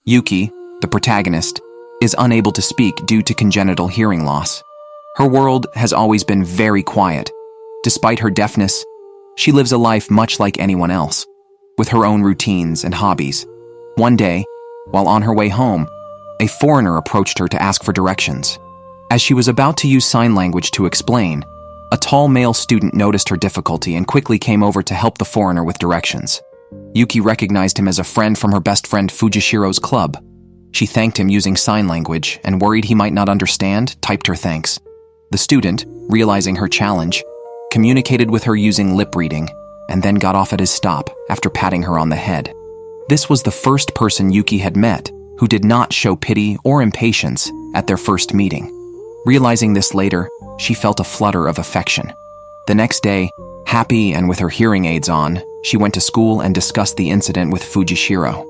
Yuki, the protagonist, is unable to speak due to congenital hearing loss. Her world has always been very quiet. Despite her deafness, she lives a life much like anyone else, with her own routines and hobbies. One day, while on her way home, a foreigner approached her to ask for directions. As she was about to use sign language to explain, a tall male student noticed her difficulty and quickly came over to help the foreigner with directions. Yuki recognized him as a friend from her best friend Fujishiro's club. She thanked him using sign language and, worried he might not understand, typed her thanks. The student, realizing her challenge, communicated with her using lip reading and then got off at his stop after patting her on the head. This was the first person Yuki had met who did not show pity or impatience at their first meeting. Realizing this later, she felt a flutter of affection. The next day, happy and with her hearing aids on, she went to school and discussed the incident with Fujishiro.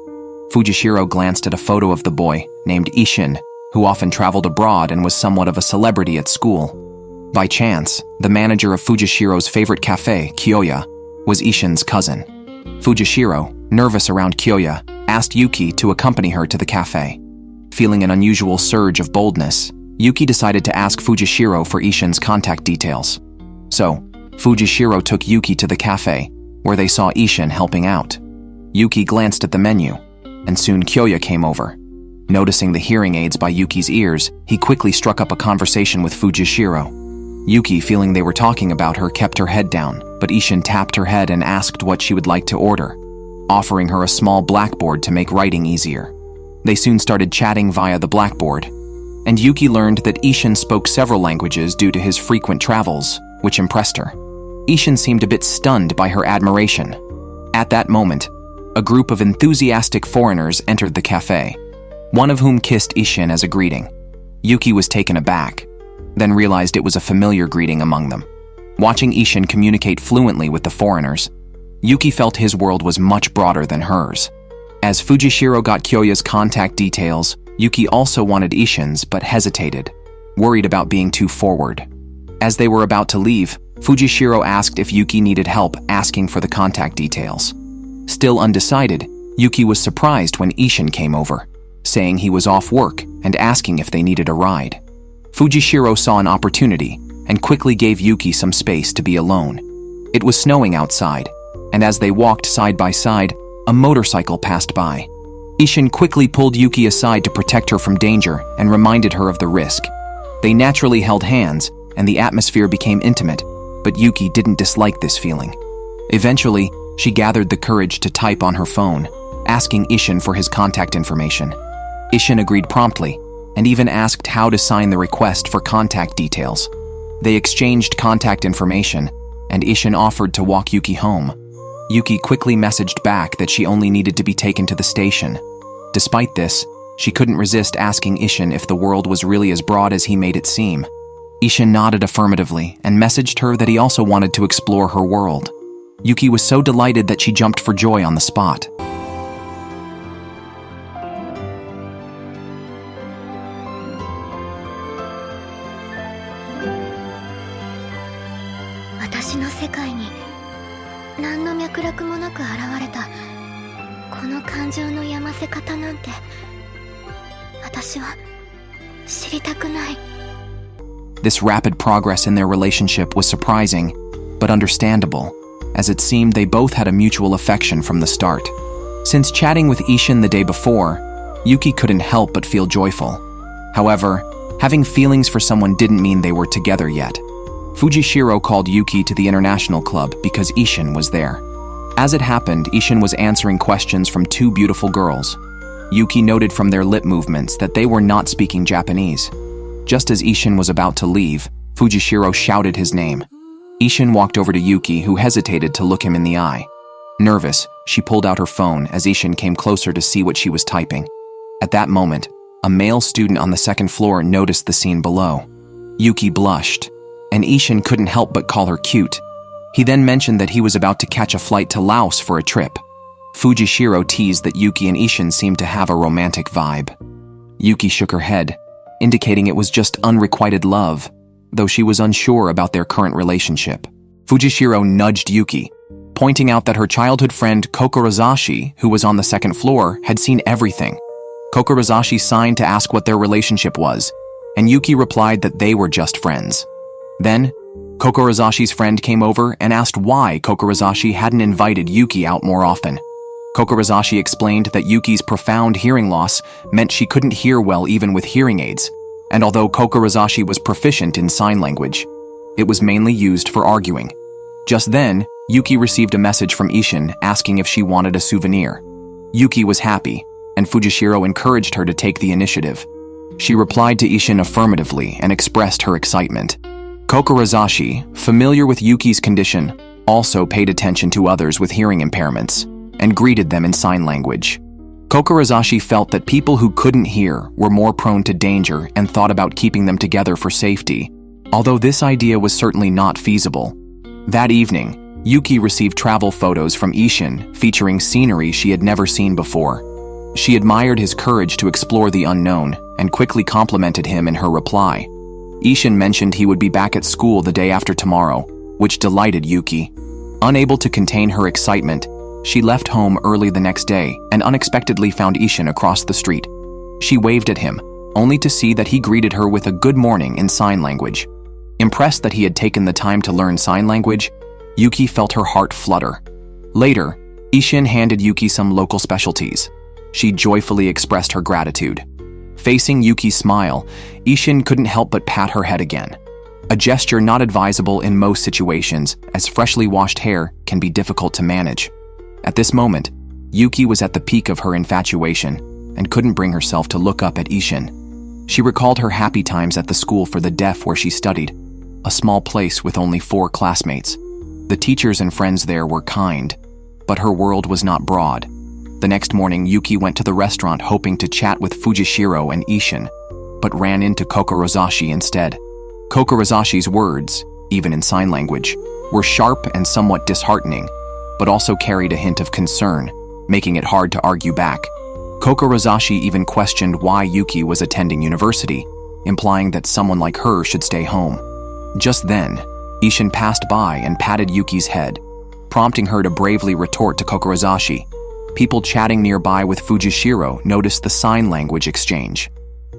Fujishiro glanced at a photo of the boy, named Ishin, who often traveled abroad and was somewhat of a celebrity at school. By chance, the manager of Fujishiro's favorite cafe, Kyoya, was Ishin's cousin. Fujishiro, nervous around Kyoya, asked Yuki to accompany her to the cafe. Feeling an unusual surge of boldness, Yuki decided to ask Fujishiro for Ishin's contact details. So, Fujishiro took Yuki to the cafe, where they saw Ishin helping out. Yuki glanced at the menu, and soon Kyoya came over. Noticing the hearing aids by Yuki's ears, he quickly struck up a conversation with Fujishiro. Yuki, feeling they were talking about her, kept her head down, but Ishin tapped her head and asked what she would like to order, offering her a small blackboard to make writing easier. They soon started chatting via the blackboard, and Yuki learned that Ishin spoke several languages due to his frequent travels, which impressed her. Ishin seemed a bit stunned by her admiration. At that moment, a group of enthusiastic foreigners entered the cafe, one of whom kissed Ishin as a greeting. Yuki was taken aback, then realized it was a familiar greeting among them. Watching Ishin communicate fluently with the foreigners, Yuki felt his world was much broader than hers. As Fujishiro got Kyoya's contact details, Yuki also wanted Ishin's but hesitated, worried about being too forward. As they were about to leave, Fujishiro asked if Yuki needed help asking for the contact details. Still undecided, Yuki was surprised when Ishin came over, saying he was off work and asking if they needed a ride. Fujishiro saw an opportunity and quickly gave Yuki some space to be alone. It was snowing outside, and as they walked side by side, a motorcycle passed by. Ishin quickly pulled Yuki aside to protect her from danger and reminded her of the risk. They naturally held hands, and the atmosphere became intimate, but Yuki didn't dislike this feeling. Eventually, she gathered the courage to type on her phone, asking Ishin for his contact information. Ishin agreed promptly, and even asked how to sign the request for contact details. They exchanged contact information, and Ishin offered to walk Yuki home. Yuki quickly messaged back that she only needed to be taken to the station. Despite this, she couldn't resist asking Ishin if the world was really as broad as he made it seem. Ishin nodded affirmatively and messaged her that he also wanted to explore her world. Yuki was so delighted that she jumped for joy on the spot. This rapid progress in their relationship was surprising, but understandable, as it seemed they both had a mutual affection from the start. Since chatting with Ishin the day before, Yuki couldn't help but feel joyful. However, having feelings for someone didn't mean they were together yet. Fujishiro called Yuki to the international club because Ishin was there. As it happened, Ishin was answering questions from two beautiful girls. Yuki noted from their lip movements that they were not speaking Japanese. Just as Ishin was about to leave, Fujishiro shouted his name. Ishin walked over to Yuki, who hesitated to look him in the eye. Nervous, she pulled out her phone as Ishin came closer to see what she was typing. At that moment, a male student on the second floor noticed the scene below. Yuki blushed, and Ishin couldn't help but call her cute. He then mentioned that he was about to catch a flight to Laos for a trip. Fujishiro teased that Yuki and Ishin seemed to have a romantic vibe. Yuki shook her head, indicating it was just unrequited love, though she was unsure about their current relationship. Fujishiro nudged Yuki, pointing out that her childhood friend Kokorozashi, who was on the second floor, had seen everything. Kokorozashi signed to ask what their relationship was, and Yuki replied that they were just friends. Then, Kokorozashi's friend came over and asked why Kokorozashi hadn't invited Yuki out more often. Kokorozashi explained that Yuki's profound hearing loss meant she couldn't hear well even with hearing aids, and although Kokorozashi was proficient in sign language, it was mainly used for arguing. Just then, Yuki received a message from Ishin asking if she wanted a souvenir. Yuki was happy, and Fujishiro encouraged her to take the initiative. She replied to Ishin affirmatively and expressed her excitement. Kokorozashi, familiar with Yuki's condition, also paid attention to others with hearing impairments and greeted them in sign language. Kokorozashi felt that people who couldn't hear were more prone to danger and thought about keeping them together for safety, although this idea was certainly not feasible. That evening, Yuki received travel photos from Ishin featuring scenery she had never seen before. She admired his courage to explore the unknown and quickly complimented him in her reply. Ishin mentioned he would be back at school the day after tomorrow, which delighted Yuki. Unable to contain her excitement, she left home early the next day and unexpectedly found Ishin across the street. She waved at him, only to see that he greeted her with a good morning in sign language. Impressed that he had taken the time to learn sign language, Yuki felt her heart flutter. Later, Ishin handed Yuki some local specialties. She joyfully expressed her gratitude. Facing Yuki's smile, Ishin couldn't help but pat her head again. A gesture not advisable in most situations, as freshly washed hair can be difficult to manage. At this moment, Yuki was at the peak of her infatuation and couldn't bring herself to look up at Ishin. She recalled her happy times at the school for the deaf where she studied, a small place with only 4 classmates. The teachers and friends there were kind, but her world was not broad. The next morning, Yuki went to the restaurant hoping to chat with Fujishiro and Ishin, but ran into Kokorozashi instead. Kokorozashi's words, even in sign language, were sharp and somewhat disheartening, but also carried a hint of concern, making it hard to argue back. Kokorozashi even questioned why Yuki was attending university, implying that someone like her should stay home. Just then, Ishin passed by and patted Yuki's head, prompting her to bravely retort to Kokorozashi. People chatting nearby with Fujishiro noticed the sign language exchange.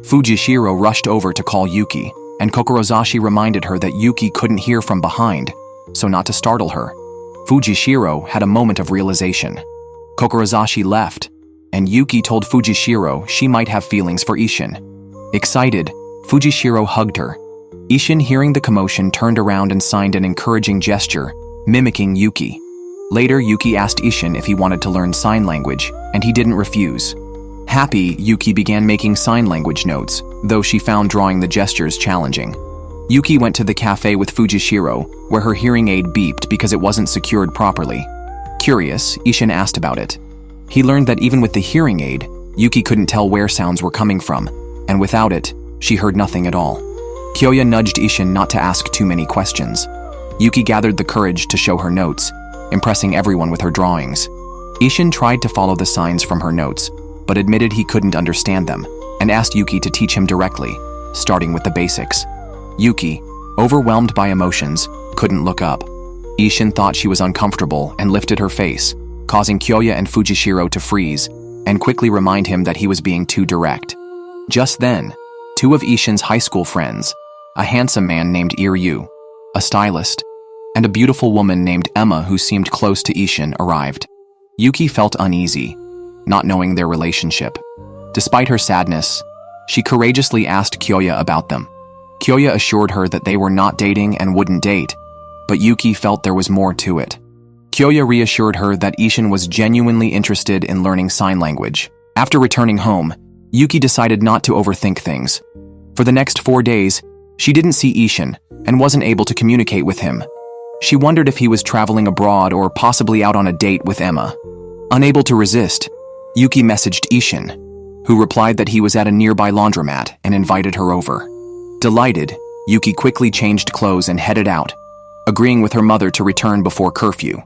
Fujishiro rushed over to call Yuki, and Kokorozashi reminded her that Yuki couldn't hear from behind, so not to startle her. Fujishiro had a moment of realization. Kokorozashi left, and Yuki told Fujishiro she might have feelings for Ishin. Excited, Fujishiro hugged her. Ishin, hearing the commotion, turned around and signed an encouraging gesture, mimicking Yuki. Later, Yuki asked Ishin if he wanted to learn sign language, and he didn't refuse. Happy, Yuki began making sign language notes, though she found drawing the gestures challenging. Yuki went to the cafe with Fujishiro, where her hearing aid beeped because it wasn't secured properly. Curious, Ishin asked about it. He learned that even with the hearing aid, Yuki couldn't tell where sounds were coming from, and without it, she heard nothing at all. Kyoya nudged Ishin not to ask too many questions. Yuki gathered the courage to show her notes, impressing everyone with her drawings. Ishin tried to follow the signs from her notes, but admitted he couldn't understand them, and asked Yuki to teach him directly, starting with the basics. Yuki, overwhelmed by emotions, couldn't look up. Ishin thought she was uncomfortable and lifted her face, causing Kyoya and Fujishiro to freeze, and quickly remind him that he was being too direct. Just then, 2 of Ishin's high school friends, a handsome man named Iryu, a stylist, and a beautiful woman named Emma who seemed close to Ishin, arrived. Yuki felt uneasy, not knowing their relationship. Despite her sadness, she courageously asked Kyoya about them. Kyoya assured her that they were not dating and wouldn't date, but Yuki felt there was more to it. Kyoya reassured her that Ishin was genuinely interested in learning sign language. After returning home, Yuki decided not to overthink things. For the next 4 days, she didn't see Ishin and wasn't able to communicate with him. She wondered if he was traveling abroad or possibly out on a date with Emma. Unable to resist, Yuki messaged Ishin, who replied that he was at a nearby laundromat and invited her over. Delighted, Yuki quickly changed clothes and headed out, agreeing with her mother to return before curfew.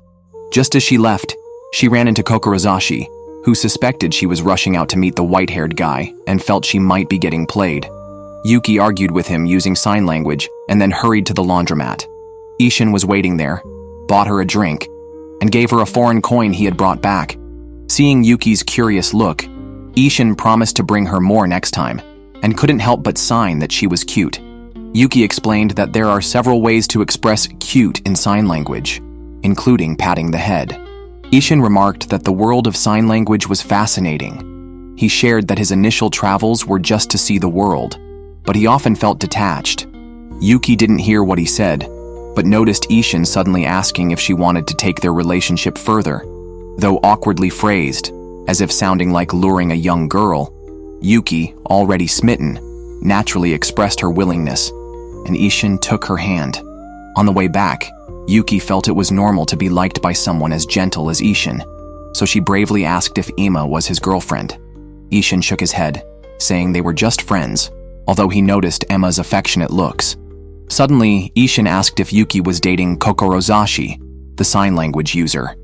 Just as she left, she ran into Kokorozashi, who suspected she was rushing out to meet the white-haired guy and felt she might be getting played. Yuki argued with him using sign language and then hurried to the laundromat. Ishin was waiting there, bought her a drink, and gave her a foreign coin he had brought back. Seeing Yuki's curious look, Ishin promised to bring her more next time, and couldn't help but sign that she was cute. Yuki explained that there are several ways to express cute in sign language, including patting the head. Ishin remarked that the world of sign language was fascinating. He shared that his initial travels were just to see the world, but he often felt detached. Yuki didn't hear what he said, but noticed Ishin suddenly asking if she wanted to take their relationship further. Though awkwardly phrased, as if sounding like luring a young girl, Yuki, already smitten, naturally expressed her willingness, and Ishin took her hand. On the way back, Yuki felt it was normal to be liked by someone as gentle as Ishin, so she bravely asked if Ima was his girlfriend. Ishin shook his head, saying they were just friends, although he noticed Emma's affectionate looks. Suddenly, Ishin asked if Yuki was dating Kokorozashi, the sign language user.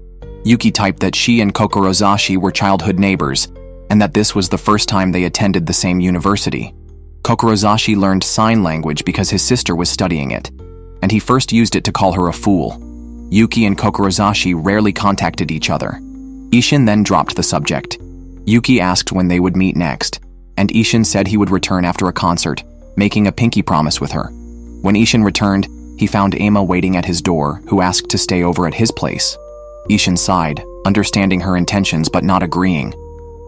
Yuki typed that she and Kokorozashi were childhood neighbors, and that this was the first time they attended the same university. Kokorozashi learned sign language because his sister was studying it, and he first used it to call her a fool. Yuki and Kokorozashi rarely contacted each other. Ishin then dropped the subject. Yuki asked when they would meet next, and Ishin said he would return after a concert, making a pinky promise with her. When Ishin returned, he found Emma waiting at his door, who asked to stay over at his place. Ishin sighed, understanding her intentions but not agreeing.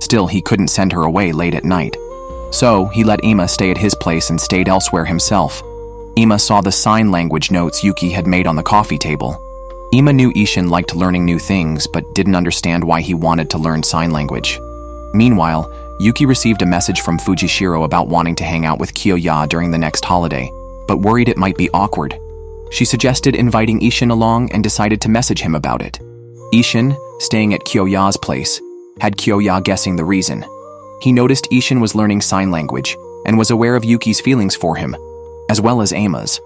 Still, he couldn't send her away late at night. So, he let Emma stay at his place and stayed elsewhere himself. Emma saw the sign language notes Yuki had made on the coffee table. Emma knew Ishin liked learning new things but didn't understand why he wanted to learn sign language. Meanwhile, Yuki received a message from Fujishiro about wanting to hang out with Kiyoya during the next holiday, but worried it might be awkward. She suggested inviting Ishin along and decided to message him about it. Ishin, staying at Kiyoya's place, had Kiyoya guessing the reason. He noticed Ishin was learning sign language and was aware of Yuki's feelings for him, as well as Emma's.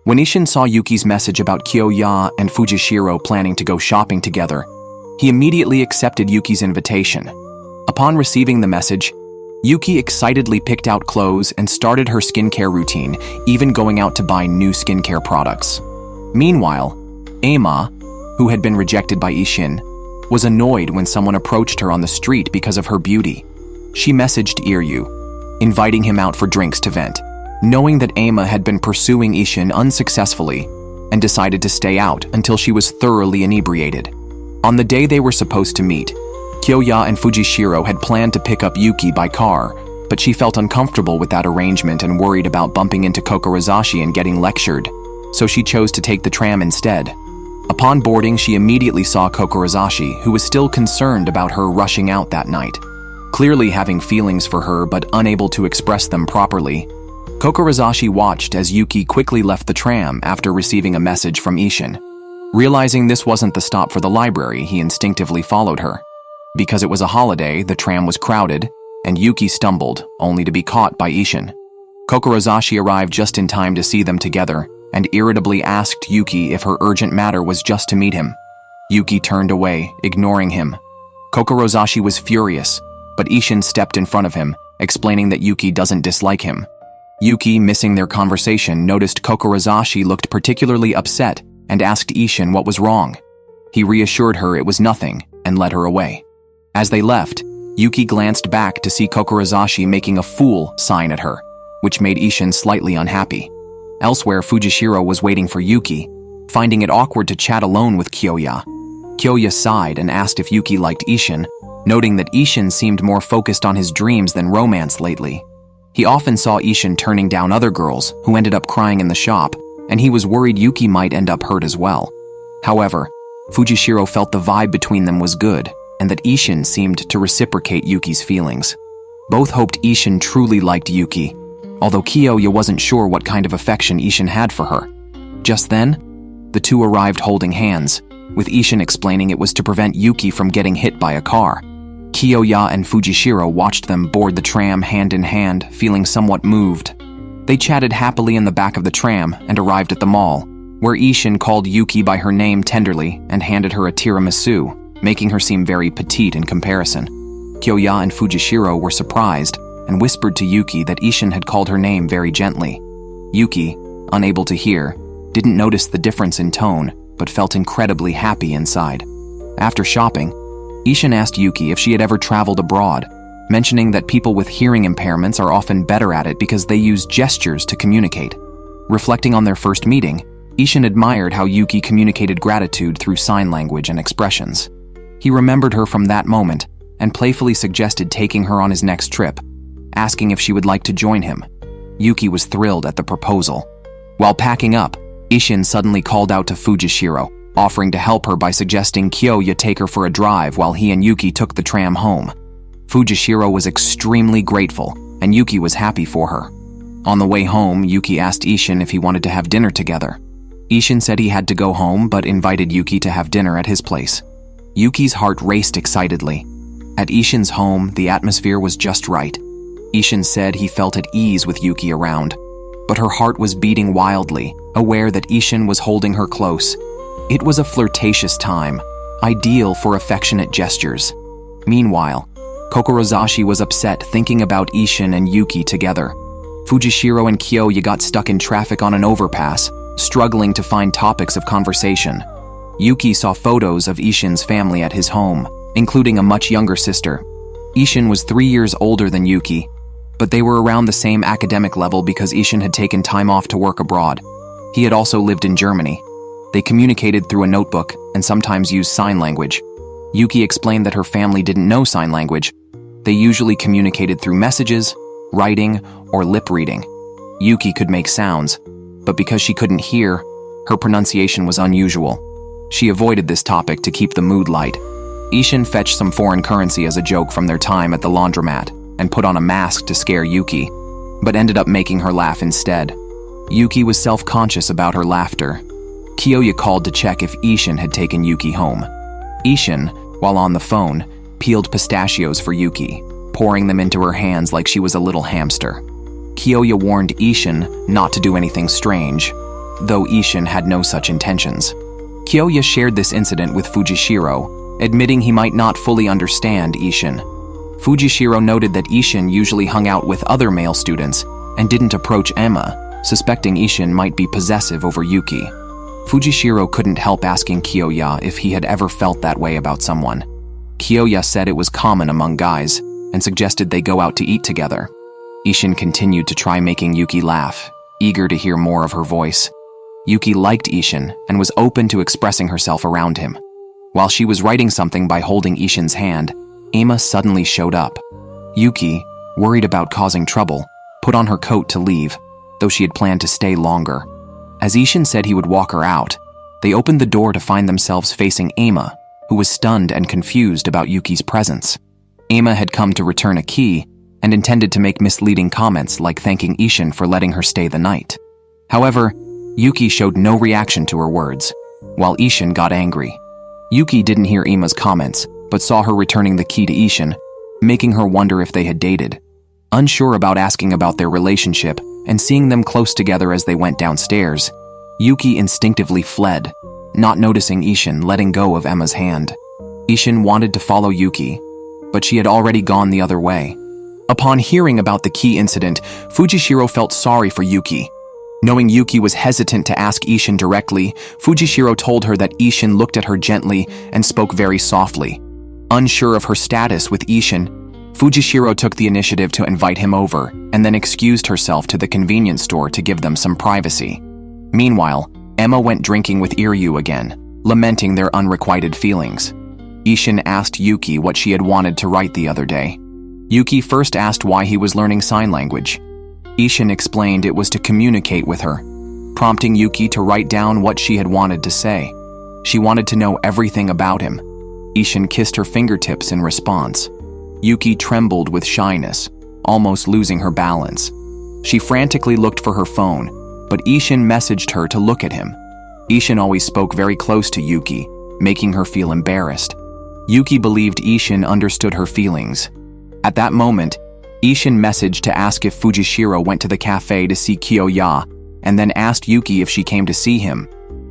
When Ishin saw Yuki's message about Kiyoya and Fujishiro planning to go shopping together, he immediately accepted Yuki's invitation. Upon receiving the message, Yuki excitedly picked out clothes and started her skincare routine, even going out to buy new skincare products. Meanwhile, Emma, who had been rejected by Ishin, was annoyed when someone approached her on the street because of her beauty. She messaged Iryu, inviting him out for drinks to vent, knowing that Emma had been pursuing Ishin unsuccessfully and decided to stay out until she was thoroughly inebriated. On the day they were supposed to meet, Kiyoya and Fujishiro had planned to pick up Yuki by car, but she felt uncomfortable with that arrangement and worried about bumping into Kokorozashi and getting lectured, so she chose to take the tram instead. Upon boarding, she immediately saw Kokorozashi, who was still concerned about her rushing out that night. Clearly having feelings for her but unable to express them properly, Kokorozashi watched as Yuki quickly left the tram after receiving a message from Ishin. Realizing this wasn't the stop for the library, he instinctively followed her. Because it was a holiday, the tram was crowded, and Yuki stumbled, only to be caught by Ishin. Kokorozashi arrived just in time to see them together, and irritably asked Yuki if her urgent matter was just to meet him. Yuki turned away, ignoring him. Kokorozashi was furious, but Ishin stepped in front of him, explaining that Yuki doesn't dislike him. Yuki, missing their conversation, noticed Kokorozashi looked particularly upset and asked Ishin what was wrong. He reassured her it was nothing and led her away. As they left, Yuki glanced back to see Kokorozashi making a fool sign at her, which made Ishin slightly unhappy. Elsewhere, Fujishiro was waiting for Yuki, finding it awkward to chat alone with Kiyoya. Kiyoya sighed and asked if Yuki liked Ishin, noting that Ishin seemed more focused on his dreams than romance lately. He often saw Ishin turning down other girls who ended up crying in the shop, and he was worried Yuki might end up hurt as well. However, Fujishiro felt the vibe between them was good, and that Ishin seemed to reciprocate Yuki's feelings. Both hoped Ishin truly liked Yuki, although Kiyoya wasn't sure what kind of affection Ishin had for her. Just then, the two arrived holding hands, with Ishin explaining it was to prevent Yuki from getting hit by a car. Kiyoya and Fujishiro watched them board the tram hand in hand, feeling somewhat moved. They chatted happily in the back of the tram and arrived at the mall, where Ishin called Yuki by her name tenderly and handed her a tiramisu, making her seem very petite in comparison. Kiyoya and Fujishiro were surprised and whispered to Yuki that Ishin had called her name very gently. Yuki, unable to hear, didn't notice the difference in tone, but felt incredibly happy inside. After shopping, Ishin asked Yuki if she had ever traveled abroad, mentioning that people with hearing impairments are often better at it because they use gestures to communicate. Reflecting on their first meeting, Ishin admired how Yuki communicated gratitude through sign language and expressions. He remembered her from that moment and playfully suggested taking her on his next trip, asking if she would like to join him. Yuki was thrilled at the proposal. While packing up, Ishin suddenly called out to Fujishiro, offering to help her by suggesting Kyoya take her for a drive while he and Yuki took the tram home. Fujishiro was extremely grateful, and Yuki was happy for her. On the way home, Yuki asked Ishin if he wanted to have dinner together. Ishin said he had to go home but invited Yuki to have dinner at his place. Yuki's heart raced excitedly. At Ishin's home, the atmosphere was just right. Ishin said he felt at ease with Yuki around, but her heart was beating wildly, aware that Ishin was holding her close. It was a flirtatious time, ideal for affectionate gestures. Meanwhile, Kokorozashi was upset thinking about Ishin and Yuki together. Fujishiro and Kyoya got stuck in traffic on an overpass, struggling to find topics of conversation. Yuki saw photos of Ishin's family at his home, including a much younger sister. Ishin was 3 years older than Yuki, but they were around the same academic level because Ishin had taken time off to work abroad. He had also lived in Germany. They communicated through a notebook and sometimes used sign language. Yuki explained that her family didn't know sign language. They usually communicated through messages, writing, or lip reading. Yuki could make sounds, but because she couldn't hear, her pronunciation was unusual. She avoided this topic to keep the mood light. Ishin fetched some foreign currency as a joke from their time at the laundromat and put on a mask to scare Yuki, but ended up making her laugh instead. Yuki was self-conscious about her laughter. Kyoya called to check if Ishin had taken Yuki home. Ishin, while on the phone, peeled pistachios for Yuki, pouring them into her hands like she was a little hamster. Kyoya warned Ishin not to do anything strange, though Ishin had no such intentions. Kyoya shared this incident with Fujishiro, admitting he might not fully understand Ishin. Fujishiro noted that Ishin usually hung out with other male students and didn't approach Emma, suspecting Ishin might be possessive over Yuki. Fujishiro couldn't help asking Kyoya if he had ever felt that way about someone. Kyoya said it was common among guys and suggested they go out to eat together. Ishin continued to try making Yuki laugh, eager to hear more of her voice. Yuki liked Ishin and was open to expressing herself around him. While she was writing something by holding Ishin's hand, Emma suddenly showed up. Yuki, worried about causing trouble, put on her coat to leave, though she had planned to stay longer. As Ishin said he would walk her out, they opened the door to find themselves facing Emma, who was stunned and confused about Yuki's presence. Emma had come to return a key and intended to make misleading comments like thanking Ishin for letting her stay the night. However, Yuki showed no reaction to her words, while Ishin got angry. Yuki didn't hear Emma's comments, but saw her returning the key to Ishin, making her wonder if they had dated. Unsure about asking about their relationship and seeing them close together as they went downstairs, Yuki instinctively fled, not noticing Ishin letting go of Emma's hand. Ishin wanted to follow Yuki, but she had already gone the other way. Upon hearing about the key incident, Fujishiro felt sorry for Yuki. Knowing Yuki was hesitant to ask Ishin directly, Fujishiro told her that Ishin looked at her gently and spoke very softly. Unsure of her status with Ishin, Fujishiro took the initiative to invite him over and then excused herself to the convenience store to give them some privacy. Meanwhile, Emma went drinking with Iryu again, lamenting their unrequited feelings. Ishin asked Yuki what she had wanted to write the other day. Yuki first asked why he was learning sign language. Ishin explained it was to communicate with her, prompting Yuki to write down what she had wanted to say. She wanted to know everything about him. Ishin kissed her fingertips in response. Yuki trembled with shyness, almost losing her balance. She frantically looked for her phone, but Ishin messaged her to look at him. Ishin always spoke very close to Yuki, making her feel embarrassed. Yuki believed Ishin understood her feelings. At that moment, Ishin messaged to ask if Fujishiro went to the cafe to see Kyoya, and then asked Yuki if she came to see him.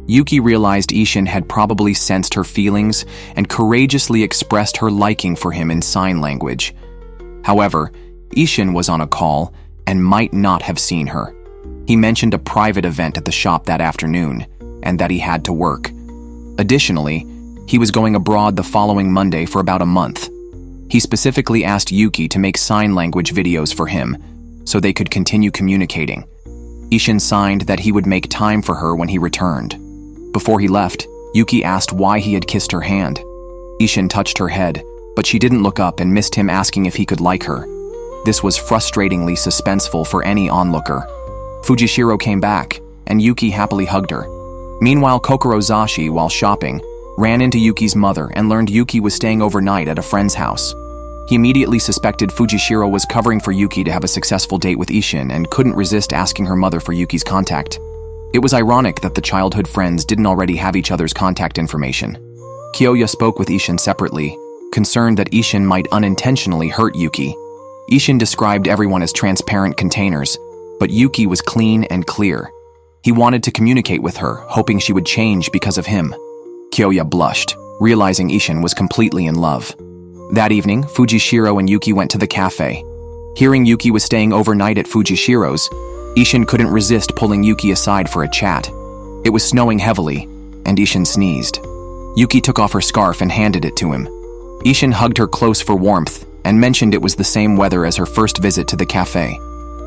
Yuki realized Ishin had probably sensed her feelings and courageously expressed her liking for him in sign language. However, Ishin was on a call and might not have seen her. He mentioned a private event at the shop that afternoon, and that he had to work. Additionally, he was going abroad the following Monday for about a month. He specifically asked Yuki to make sign language videos for him so they could continue communicating. Ishin signed that he would make time for her when he returned. Before he left, Yuki asked why he had kissed her hand. Ishin touched her head, but she didn't look up and missed him asking if he could like her. This was frustratingly suspenseful for any onlooker. Fujishiro came back, and Yuki happily hugged her. Meanwhile, Kokoro Zashi, while shopping, ran into Yuki's mother and learned Yuki was staying overnight at a friend's house. He immediately suspected Fujishiro was covering for Yuki to have a successful date with Ishin and couldn't resist asking her mother for Yuki's contact. It was ironic that the childhood friends didn't already have each other's contact information. Kyoya spoke with Ishin separately, concerned that Ishin might unintentionally hurt Yuki. Ishin described everyone as transparent containers, but Yuki was clean and clear. He wanted to communicate with her, hoping she would change because of him. Kyoya blushed, realizing Ishin was completely in love. That evening, Fujishiro and Yuki went to the cafe. Hearing Yuki was staying overnight at Fujishiro's, Ishin couldn't resist pulling Yuki aside for a chat. It was snowing heavily, and Ishin sneezed. Yuki took off her scarf and handed it to him. Ishin hugged her close for warmth and mentioned it was the same weather as her first visit to the cafe.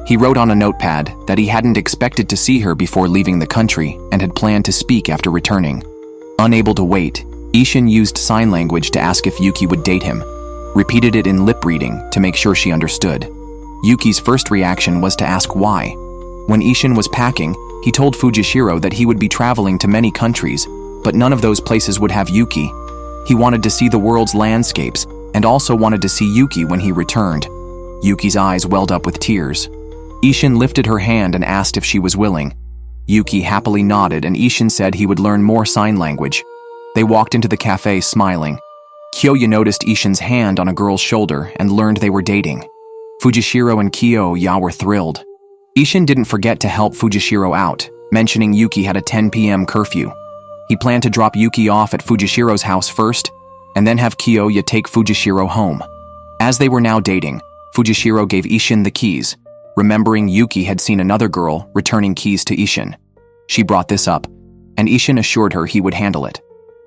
He wrote on a notepad that he hadn't expected to see her before leaving the country and had planned to speak after returning. Unable to wait, Ishin used sign language to ask if Yuki would date him, repeated it in lip reading to make sure she understood. Yuki's first reaction was to ask why. When Ishin was packing, he told Fujishiro that he would be traveling to many countries, but none of those places would have Yuki. He wanted to see the world's landscapes and also wanted to see Yuki when he returned. Yuki's eyes welled up with tears. Ishin lifted her hand and asked if she was willing. Yuki happily nodded and Ishin said he would learn more sign language. They walked into the cafe smiling. Kyoya noticed Ishin's hand on a girl's shoulder and learned they were dating. Fujishiro and Kyoya were thrilled. Ishin didn't forget to help Fujishiro out, mentioning Yuki had a 10 p.m. curfew. He planned to drop Yuki off at Fujishiro's house first, and then have Kyoya take Fujishiro home. As they were now dating, Fujishiro gave Ishin the keys, remembering Yuki had seen another girl returning keys to Ishin. She brought this up, and Ishin assured her he would handle it.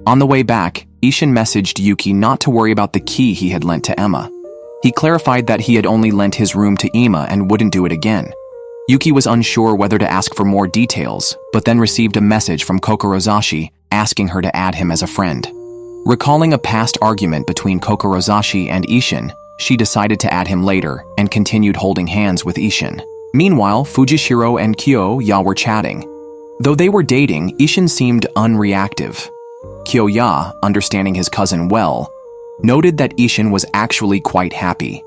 On the way back, Ishin messaged Yuki not to worry about the key he had lent to Emma. He clarified that he had only lent his room to Emma and wouldn't do it again. Yuki was unsure whether to ask for more details, but then received a message from Kokoro Zashi asking her to add him as a friend. Recalling a past argument between Kokoro Zashi and Ishin, she decided to add him later and continued holding hands with Ishin. Meanwhile, Fujishiro and Kyoya were chatting. Though they were dating, Ishin seemed unreactive. Kyoya, understanding his cousin well, noted that Ishin was actually quite happy.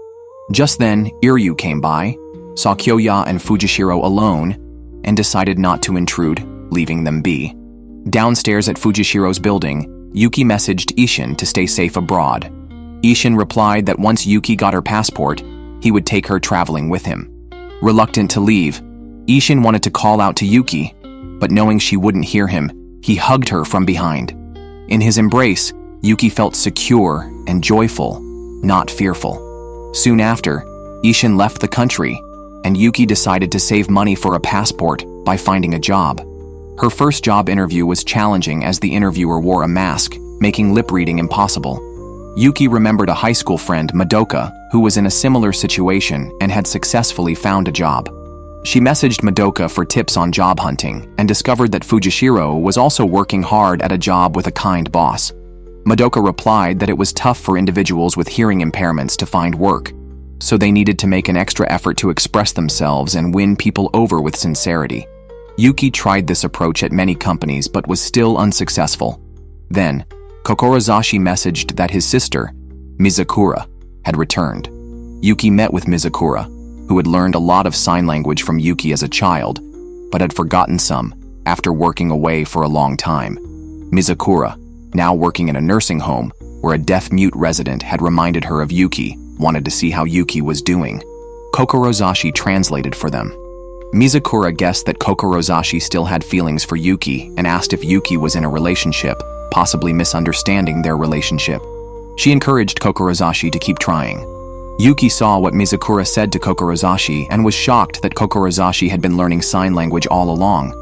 Just then, Iryu came by, saw Kyoya and Fujishiro alone, and decided not to intrude, leaving them be. Downstairs at Fujishiro's building, Yuki messaged Ishin to stay safe abroad. Ishin replied that once Yuki got her passport, he would take her traveling with him. Reluctant to leave, Ishin wanted to call out to Yuki, but knowing she wouldn't hear him, he hugged her from behind. In his embrace, Yuki felt secure and joyful, not fearful. Soon after, Ishin left the country, and Yuki decided to save money for a passport by finding a job. Her first job interview was challenging as the interviewer wore a mask, making lip reading impossible. Yuki remembered a high school friend, Madoka, who was in a similar situation and had successfully found a job. She messaged Madoka for tips on job hunting and discovered that Fujishiro was also working hard at a job with a kind boss. Madoka replied that it was tough for individuals with hearing impairments to find work, so they needed to make an extra effort to express themselves and win people over with sincerity. Yuki tried this approach at many companies but was still unsuccessful. Then, Kokoro Zashi messaged that his sister, Mizukura, had returned. Yuki met with Mizukura, who had learned a lot of sign language from Yuki as a child, but had forgotten some after working away for a long time. Mizukura, now working in a nursing home where a deaf-mute resident had reminded her of Yuki, wanted to see how Yuki was doing. Kokoro Zashi translated for them. Mizukura guessed that Kokoro Zashi still had feelings for Yuki and asked if Yuki was in a relationship, possibly misunderstanding their relationship. She encouraged Kokoro Zashi to keep trying. Yuki saw what Mizukura said to Kokoro Zashi and was shocked that Kokoro Zashi had been learning sign language all along.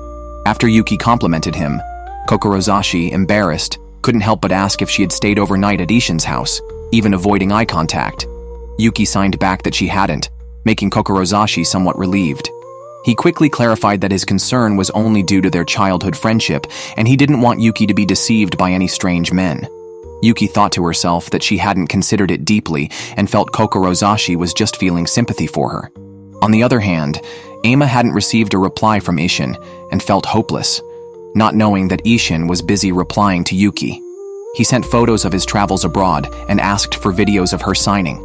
After Yuki complimented him, Kokoro Zashi, embarrassed, couldn't help but ask if she had stayed overnight at Ishin's house. even avoiding eye contact. Yuki signed back that she hadn't, making Kokorozashi somewhat relieved. He quickly clarified that his concern was only due to their childhood friendship, and he didn't want Yuki to be deceived by any strange men. Yuki thought to herself that she hadn't considered it deeply and felt Kokorozashi was just feeling sympathy for her. On the other hand, Ama hadn't received a reply from Ishin and felt hopeless, not knowing that Ishin was busy replying to Yuki. He sent photos of his travels abroad and asked for videos of her signing.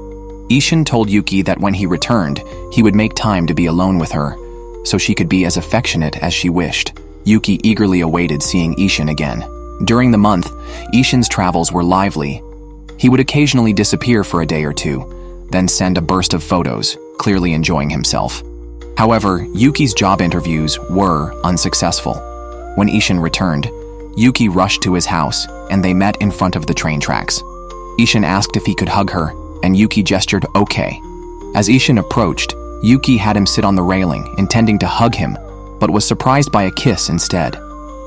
Ishin told Yuki that when he returned, he would make time to be alone with her, so she could be as affectionate as she wished. Yuki eagerly awaited seeing Ishin again. During the month, Ishin's travels were lively. He would occasionally disappear for a day or two, then send a burst of photos, clearly enjoying himself. However, Yuki's job interviews were unsuccessful. When Ishin returned, Yuki rushed to his house, and they met in front of the train tracks. Ishin asked if he could hug her, and Yuki gestured okay. As Ishin approached, Yuki had him sit on the railing, intending to hug him, but was surprised by a kiss instead.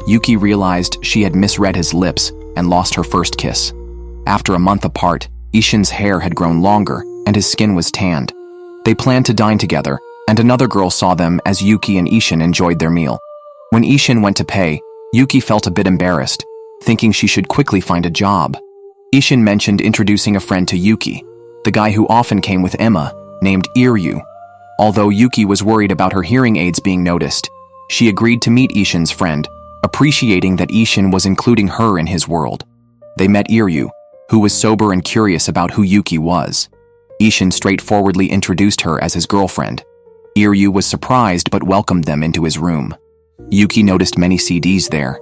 Yuki realized she had misread his lips and lost her first kiss. After a month apart, Ishin's hair had grown longer and his skin was tanned. They planned to dine together, and another girl saw them as Yuki and Ishin enjoyed their meal. When Ishin went to pay, Yuki felt a bit embarrassed, thinking she should quickly find a job. Ishin mentioned introducing a friend to Yuki, the guy who often came with Emma, named Iryu. Although Yuki was worried about her hearing aids being noticed, she agreed to meet Ishin's friend, appreciating that Ishin was including her in his world. They met Iryu, who was sober and curious about who Yuki was. Ishin straightforwardly introduced her as his girlfriend. Iryu was surprised but welcomed them into his room. Yuki noticed many CDs there.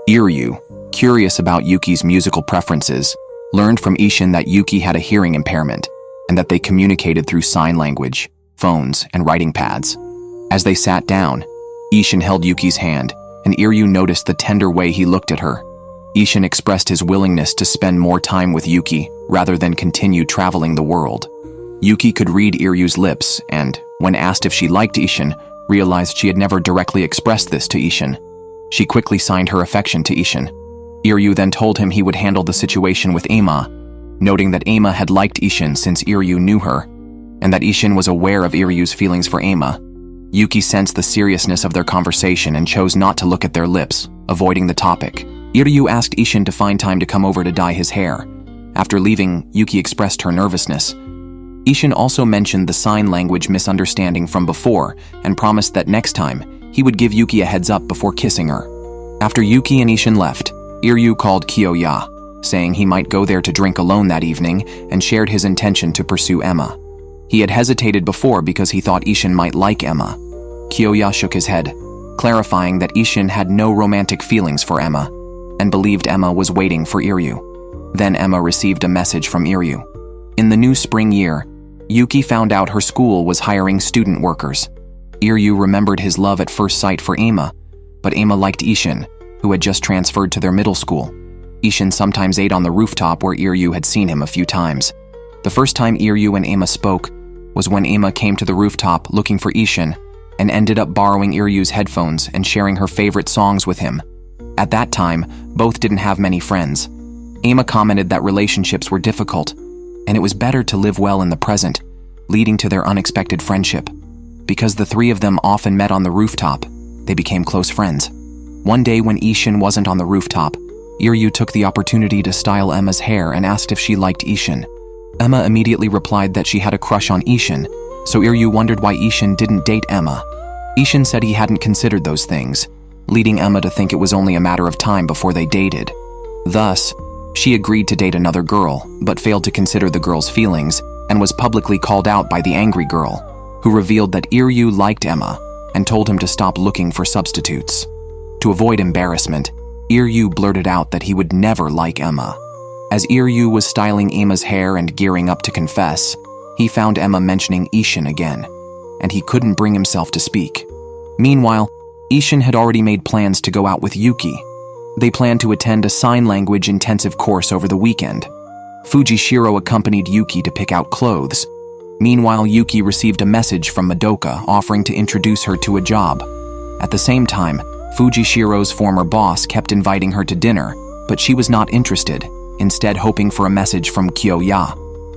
Iryu, curious about Yuki's musical preferences, learned from Ishin that Yuki had a hearing impairment and that they communicated through sign language, phones, and writing pads. As they sat down, Ishin held Yuki's hand, and Iryu noticed the tender way he looked at her. Ishin expressed his willingness to spend more time with Yuki rather than continue traveling the world. Yuki could read Iryu's lips and, when asked if she liked Ishin, realized she had never directly expressed this to Ishin. She quickly signed her affection to Ishin. Iryu then told him he would handle the situation with Ama, noting that Ama had liked Ishin since Iryu knew her, and that Ishin was aware of Iryu's feelings for Ama. Yuki sensed the seriousness of their conversation and chose not to look at their lips, avoiding the topic. Iryu asked Ishin to find time to come over to dye his hair. After leaving, Yuki expressed her nervousness. Ishin also mentioned the sign language misunderstanding from before and promised that next time, he would give Yuki a heads up before kissing her. After Yuki and Ishin left, Iryu called Kiyoya, saying he might go there to drink alone that evening and shared his intention to pursue Emma. He had hesitated before because he thought Ishin might like Emma. Kiyoya shook his head, clarifying that Ishin had no romantic feelings for Emma and believed Emma was waiting for Iryu. Then Emma received a message from Iryu. In the new spring year, Yuki found out her school was hiring student workers. Iryu remembered his love at first sight for Ama, but Ama liked Ishin, who had just transferred to their middle school. Ishin sometimes ate on the rooftop where Iryu had seen him a few times. The first time Iryu and Ama spoke was when Ama came to the rooftop looking for Ishin and ended up borrowing Iryu's headphones and sharing her favorite songs with him. At that time, both didn't have many friends. Ama commented that relationships were difficult, and it was better to live well in the present, leading to their unexpected friendship. Because the three of them often met on the rooftop, they became close friends. One day when Ishin wasn't on the rooftop, Iryu took the opportunity to style Emma's hair and asked if she liked Ishin. Emma immediately replied that she had a crush on Ishin, so Iryu wondered why Ishin didn't date Emma. Ishin said he hadn't considered those things, leading Emma to think it was only a matter of time before they dated. Thus, she agreed to date another girl, but failed to consider the girl's feelings and was publicly called out by the angry girl, who revealed that Iryu liked Emma and told him to stop looking for substitutes. To avoid embarrassment, Iryu blurted out that he would never like Emma. As Iryu was styling Emma's hair and gearing up to confess, he found Emma mentioning Ishin again, and he couldn't bring himself to speak. Meanwhile, Ishin had already made plans to go out with Yuki. They planned to attend a sign language intensive course over the weekend. Fujishiro accompanied Yuki to pick out clothes. Meanwhile, Yuki received a message from Madoka offering to introduce her to a job. At the same time, Fujishiro's former boss kept inviting her to dinner, but she was not interested, instead hoping for a message from Kyo-ya.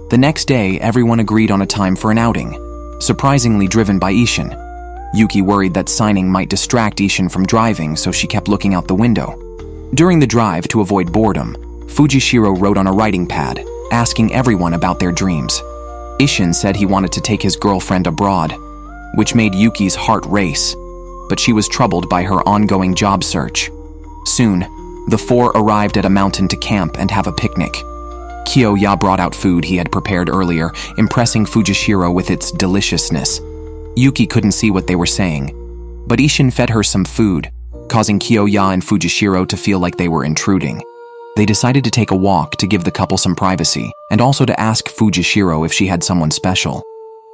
The next day, everyone agreed on a time for an outing, surprisingly driven by Ishin. Yuki worried that signing might distract Ishin from driving, so she kept looking out the window. During the drive, to avoid boredom, Fujishiro wrote on a writing pad, asking everyone about their dreams. Ishin said he wanted to take his girlfriend abroad, which made Yuki's heart race, but she was troubled by her ongoing job search. Soon, the four arrived at a mountain to camp and have a picnic. Kyo-ya brought out food he had prepared earlier, impressing Fujishiro with its deliciousness. Yuki couldn't see what they were saying, but Ishin fed her some food, causing Kyo-ya and Fujishiro to feel like they were intruding. They decided to take a walk to give the couple some privacy, and also to ask Fujishiro if she had someone special.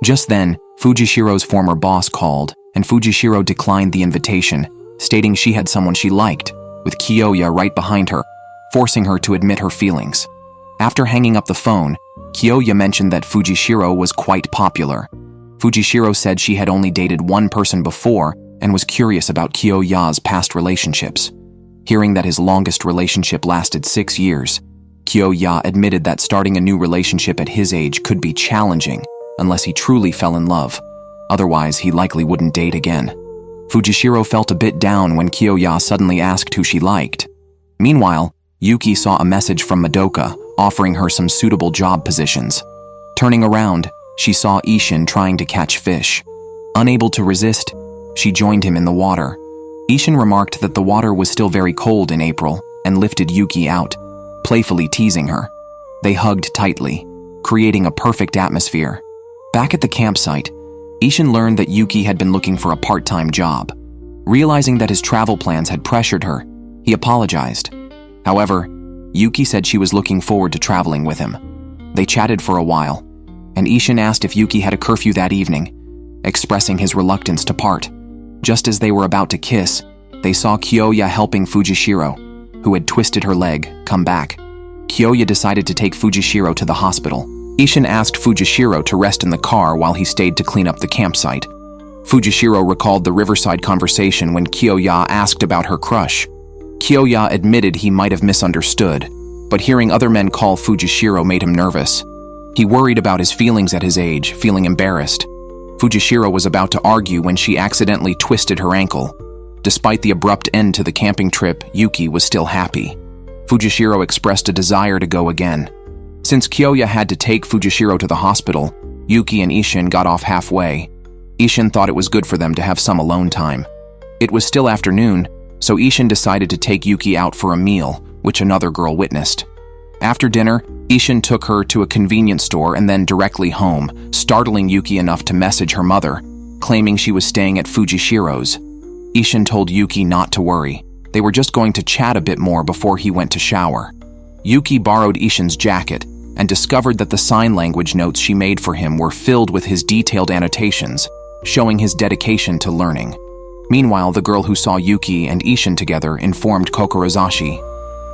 Just then, Fujishiro's former boss called, and Fujishiro declined the invitation, stating she had someone she liked, with Kyo-ya right behind her, forcing her to admit her feelings. After hanging up the phone, Kyo-ya mentioned that Fujishiro was quite popular. Fujishiro said she had only dated one person before and was curious about Kyo-ya's past relationships. Hearing that his longest relationship lasted 6 years, Kyo-ya admitted that starting a new relationship at his age could be challenging unless he truly fell in love. Otherwise, he likely wouldn't date again. Fujishiro felt a bit down when Kyo-ya suddenly asked who she liked. Meanwhile, Yuki saw a message from Madoka offering her some suitable job positions. Turning around, she saw Ishin trying to catch fish. Unable to resist, she joined him in the water. Ishin remarked that the water was still very cold in April and lifted Yuki out, playfully teasing her. They hugged tightly, creating a perfect atmosphere. Back at the campsite, Ishin learned that Yuki had been looking for a part-time job. Realizing that his travel plans had pressured her, he apologized. However, Yuki said she was looking forward to traveling with him. They chatted for a while, and Ishin asked if Yuki had a curfew that evening, expressing his reluctance to part. Just as they were about to kiss, they saw Kyo-ya helping Fujishiro, who had twisted her leg, come back. Kyo-ya decided to take Fujishiro to the hospital. Ishin asked Fujishiro to rest in the car while he stayed to clean up the campsite. Fujishiro recalled the riverside conversation when Kyo-ya asked about her crush. Kyo-ya admitted he might have misunderstood, but hearing other men call Fujishiro made him nervous. He worried about his feelings at his age, feeling embarrassed. Fujishiro was about to argue when she accidentally twisted her ankle. Despite the abrupt end to the camping trip, Yuki was still happy. Fujishiro expressed a desire to go again. Since Kyo-ya had to take Fujishiro to the hospital, Yuki and Ishin got off halfway. Ishin thought it was good for them to have some alone time. It was still afternoon, so Ishin decided to take Yuki out for a meal, which another girl witnessed. After dinner, Ishin took her to a convenience store and then directly home, startling Yuki enough to message her mother, claiming she was staying at Fujishiro's. Ishin told Yuki not to worry. They were just going to chat a bit more before he went to shower. Yuki borrowed Ishin's jacket and discovered that the sign language notes she made for him were filled with his detailed annotations, showing his dedication to learning. Meanwhile, the girl who saw Yuki and Ishin together informed Kokorozashi.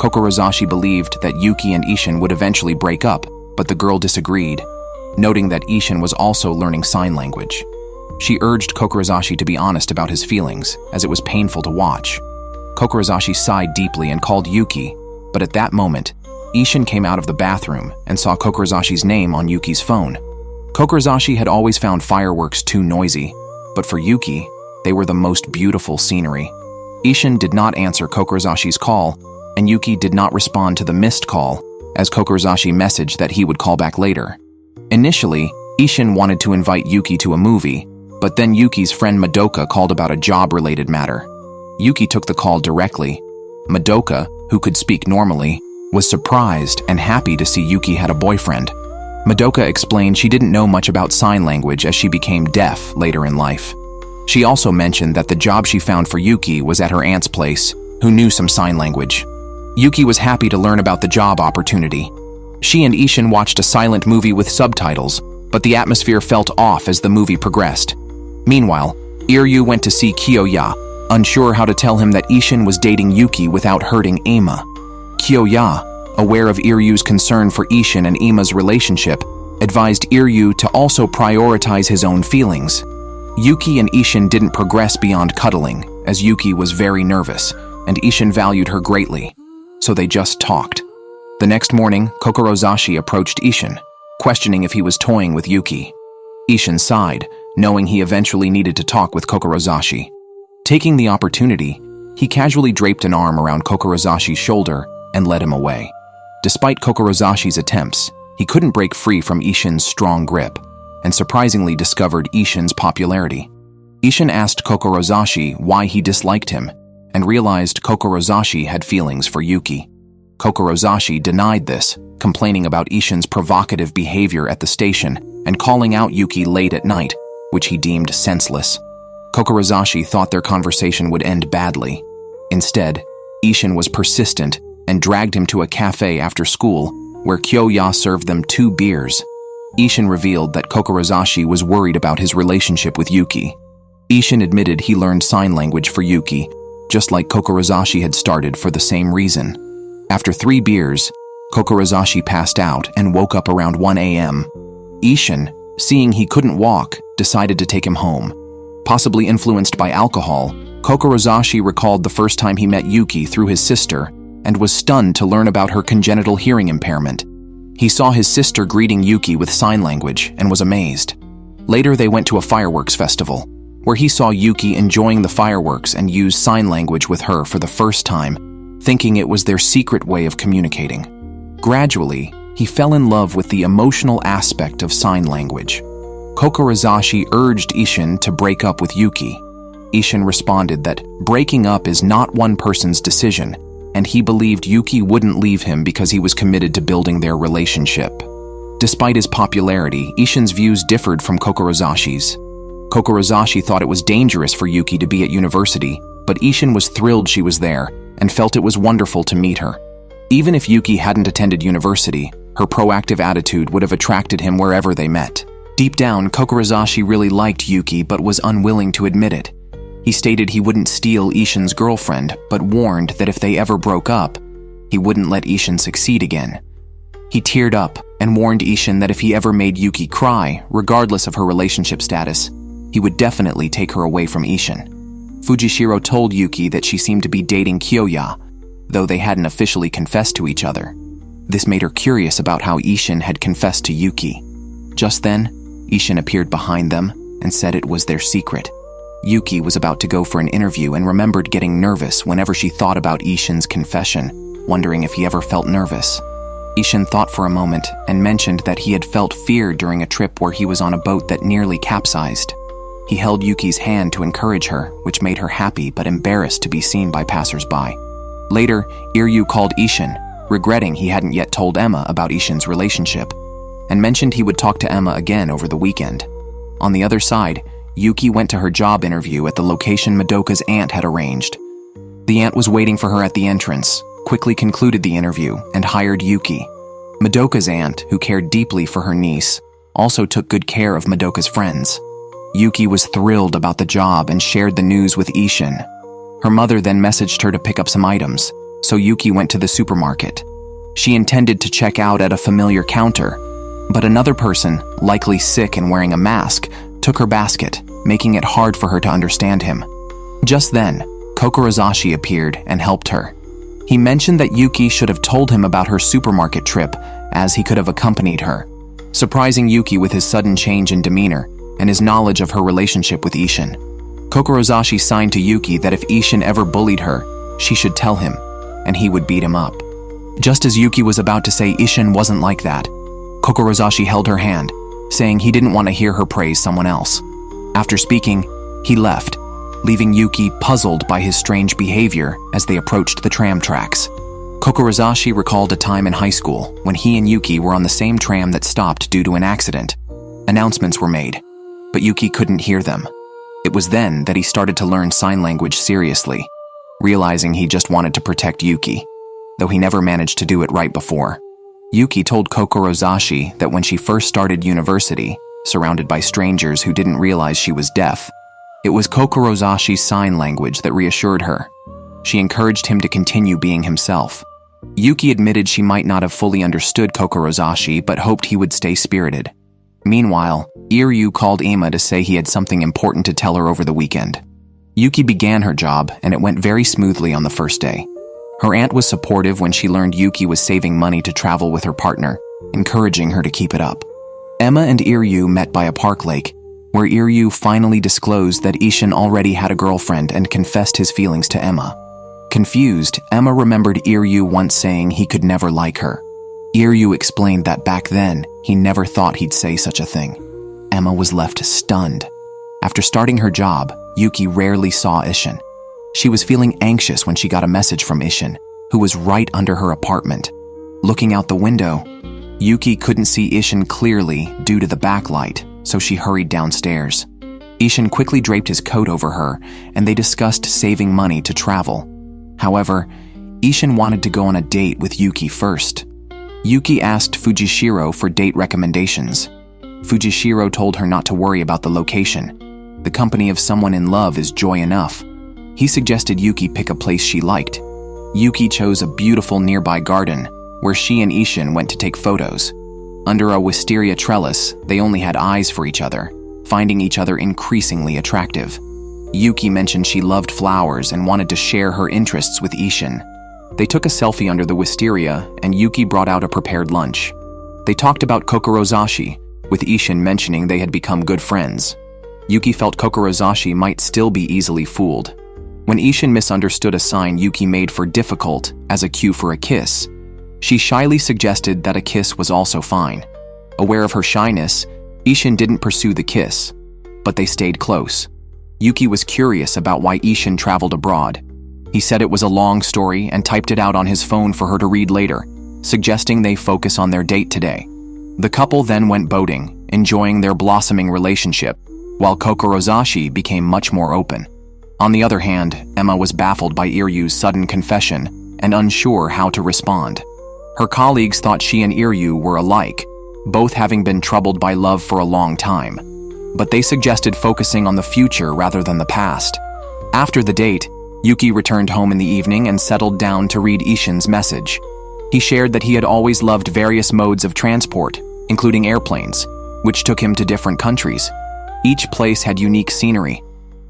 Kokorozashi believed that Yuki and Ishin would eventually break up, but the girl disagreed, noting that Ishin was also learning sign language. She urged Kokorozashi to be honest about his feelings, as it was painful to watch. Kokorozashi sighed deeply and called Yuki, but at that moment, Ishin came out of the bathroom and saw Kokorozashi's name on Yuki's phone. Kokorozashi had always found fireworks too noisy, but for Yuki, they were the most beautiful scenery. Ishin did not answer Kokorozashi's call, and Yuki did not respond to the missed call, as Kokorozashi messaged that he would call back later. Initially, Ishin wanted to invite Yuki to a movie, but then Yuki's friend Madoka called about a job-related matter. Yuki took the call directly. Madoka, who could speak normally, was surprised and happy to see Yuki had a boyfriend. Madoka explained she didn't know much about sign language as she became deaf later in life. She also mentioned that the job she found for Yuki was at her aunt's place, who knew some sign language. Yuki was happy to learn about the job opportunity. She and Ishin watched a silent movie with subtitles, but the atmosphere felt off as the movie progressed. Meanwhile, Iryu went to see Kyo-ya, unsure how to tell him that Ishin was dating Yuki without hurting Ima. Kyo-ya, aware of Iryu's concern for Ishin and Ima's relationship, advised Iryu to also prioritize his own feelings. Yuki and Ishin didn't progress beyond cuddling, as Yuki was very nervous, and Ishin valued her greatly, so they just talked. The next morning, Kokorozashi approached Ishin, questioning if he was toying with Yuki. Ishin sighed, knowing he eventually needed to talk with Kokorozashi. Taking the opportunity, he casually draped an arm around Kokorozashi's shoulder and led him away. Despite Kokorozashi's attempts, he couldn't break free from Ishin's strong grip, and surprisingly discovered Ishin's popularity. Ishin asked Kokorozashi why he disliked him, and realized Kokorozashi had feelings for Yuki. Kokorozashi denied this, complaining about Ishin's provocative behavior at the station and calling out Yuki late at night, which he deemed senseless. Kokorozashi thought their conversation would end badly. Instead, Ishin was persistent and dragged him to a cafe after school, where Kyoya served them 2 beers. Ishin revealed that Kokorozashi was worried about his relationship with Yuki. Ishin admitted he learned sign language for Yuki, just like Kokorozashi had started for the same reason. After 3 beers, Kokorozashi passed out and woke up around 1 a.m. Ishin, seeing he couldn't walk, decided to take him home. Possibly influenced by alcohol, Kokorozashi recalled the first time he met Yuki through his sister and was stunned to learn about her congenital hearing impairment. He saw his sister greeting Yuki with sign language and was amazed. Later, they went to a fireworks festival, where he saw Yuki enjoying the fireworks and used sign language with her for the first time, thinking it was their secret way of communicating. Gradually, he fell in love with the emotional aspect of sign language. Kokorozashi urged Ishin to break up with Yuki. Ishin responded that breaking up is not one person's decision, and he believed Yuki wouldn't leave him because he was committed to building their relationship. Despite his popularity, Ishin's views differed from Kokorozashi's. Kokorozashi thought it was dangerous for Yuki to be at university, but Ishin was thrilled she was there and felt it was wonderful to meet her. Even if Yuki hadn't attended university, her proactive attitude would have attracted him wherever they met. Deep down, Kokorozashi really liked Yuki but was unwilling to admit it. He stated he wouldn't steal Ishin's girlfriend, but warned that if they ever broke up, he wouldn't let Ishin succeed again. He teared up and warned Ishin that if he ever made Yuki cry, regardless of her relationship status, he would definitely take her away from Ishin. Fujishiro told Yuki that she seemed to be dating Kyoya, though they hadn't officially confessed to each other. This made her curious about how Ishin had confessed to Yuki. Just then, Ishin appeared behind them and said it was their secret. Yuki was about to go for an interview and remembered getting nervous whenever she thought about Ishin's confession, wondering if he ever felt nervous. Ishin thought for a moment and mentioned that he had felt fear during a trip where he was on a boat that nearly capsized. He held Yuki's hand to encourage her, which made her happy but embarrassed to be seen by passers-by. Later, Iryu called Ishin, regretting he hadn't yet told Emma about Ishin's relationship, and mentioned he would talk to Emma again over the weekend. On the other side, Yuki went to her job interview at the location Madoka's aunt had arranged. The aunt was waiting for her at the entrance, quickly concluded the interview, and hired Yuki. Madoka's aunt, who cared deeply for her niece, also took good care of Madoka's friends. Yuki was thrilled about the job and shared the news with Ishin. Her mother then messaged her to pick up some items, so Yuki went to the supermarket. She intended to check out at a familiar counter, but another person, likely sick and wearing a mask, took her basket, making it hard for her to understand him. Just then, Kokorozashi appeared and helped her. He mentioned that Yuki should have told him about her supermarket trip, as he could have accompanied her, surprising Yuki with his sudden change in demeanor and his knowledge of her relationship with Ishin. Kokorozashi signed to Yuki that if Ishin ever bullied her, she should tell him, and he would beat him up. Just as Yuki was about to say Ishin wasn't like that, Kokorozashi held her hand, saying he didn't want to hear her praise someone else. After speaking, he left, leaving Yuki puzzled by his strange behavior as they approached the tram tracks. Kokorozashi recalled a time in high school when he and Yuki were on the same tram that stopped due to an accident. Announcements were made, but Yuki couldn't hear them. It was then that he started to learn sign language seriously, realizing he just wanted to protect Yuki, though he never managed to do it right before. Yuki told Kokorozashi that when she first started university, surrounded by strangers who didn't realize she was deaf, it was Kokorozashi's sign language that reassured her. She encouraged him to continue being himself. Yuki admitted she might not have fully understood Kokorozashi but hoped he would stay spirited. Meanwhile, Iryu called Ima to say he had something important to tell her over the weekend. Yuki began her job, and it went very smoothly on the first day. Her aunt was supportive when she learned Yuki was saving money to travel with her partner, encouraging her to keep it up. Emma and Iryu met by a park lake, where Iryu finally disclosed that Ishin already had a girlfriend and confessed his feelings to Emma. Confused, Emma remembered Iryu once saying he could never like her. Iryu explained that back then, he never thought he'd say such a thing. Emma was left stunned. After starting her job, Yuki rarely saw Ishin. She was feeling anxious when she got a message from Ishin, who was right under her apartment. Looking out the window, Yuki couldn't see Ishin clearly due to the backlight, so she hurried downstairs. Ishin quickly draped his coat over her, and they discussed saving money to travel. However, Ishin wanted to go on a date with Yuki first. Yuki asked Fujishiro for date recommendations. Fujishiro told her not to worry about the location. The company of someone in love is joy enough. He suggested Yuki pick a place she liked. Yuki chose a beautiful nearby garden, where she and Ishin went to take photos. Under a wisteria trellis, they only had eyes for each other, finding each other increasingly attractive. Yuki mentioned she loved flowers and wanted to share her interests with Ishin. They took a selfie under the wisteria, and Yuki brought out a prepared lunch. They talked about kokorozashi, with Ishin mentioning they had become good friends. Yuki felt kokorozashi might still be easily fooled. When Ishin misunderstood a sign Yuki made for difficult as a cue for a kiss, she shyly suggested that a kiss was also fine. Aware of her shyness, Ishin didn't pursue the kiss, but they stayed close. Yuki was curious about why Ishin traveled abroad. He said it was a long story and typed it out on his phone for her to read later, suggesting they focus on their date today. The couple then went boating, enjoying their blossoming relationship, while kokorozashi became much more open. On the other hand, Emma was baffled by Iryu's sudden confession and unsure how to respond. Her colleagues thought she and Iryu were alike, both having been troubled by love for a long time. But they suggested focusing on the future rather than the past. After the date, Yuki returned home in the evening and settled down to read Ishin's message. He shared that he had always loved various modes of transport, including airplanes, which took him to different countries. Each place had unique scenery.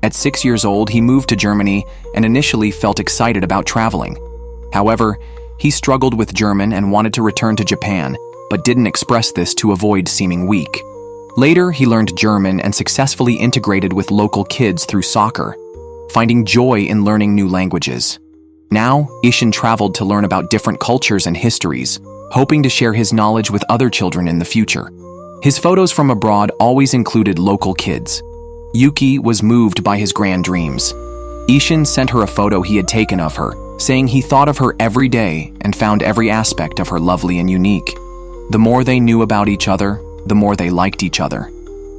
At 6 years old, he moved to Germany and initially felt excited about traveling. However, he struggled with German and wanted to return to Japan, but didn't express this to avoid seeming weak. Later, he learned German and successfully integrated with local kids through soccer, finding joy in learning new languages. Now, Ishin traveled to learn about different cultures and histories, hoping to share his knowledge with other children in the future. His photos from abroad always included local kids. Yuki was moved by his grand dreams. Ishin sent her a photo he had taken of her, saying he thought of her every day and found every aspect of her lovely and unique. The more they knew about each other, the more they liked each other.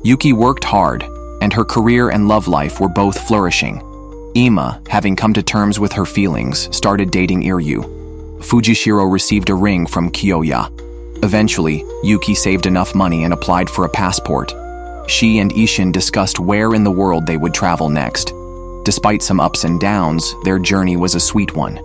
Yuki worked hard, and her career and love life were both flourishing. Emma, having come to terms with her feelings, started dating Iryu. Fujishiro received a ring from Kyoya. Eventually, Yuki saved enough money and applied for a passport. She and Ishin discussed where in the world they would travel next. Despite some ups and downs, their journey was a sweet one.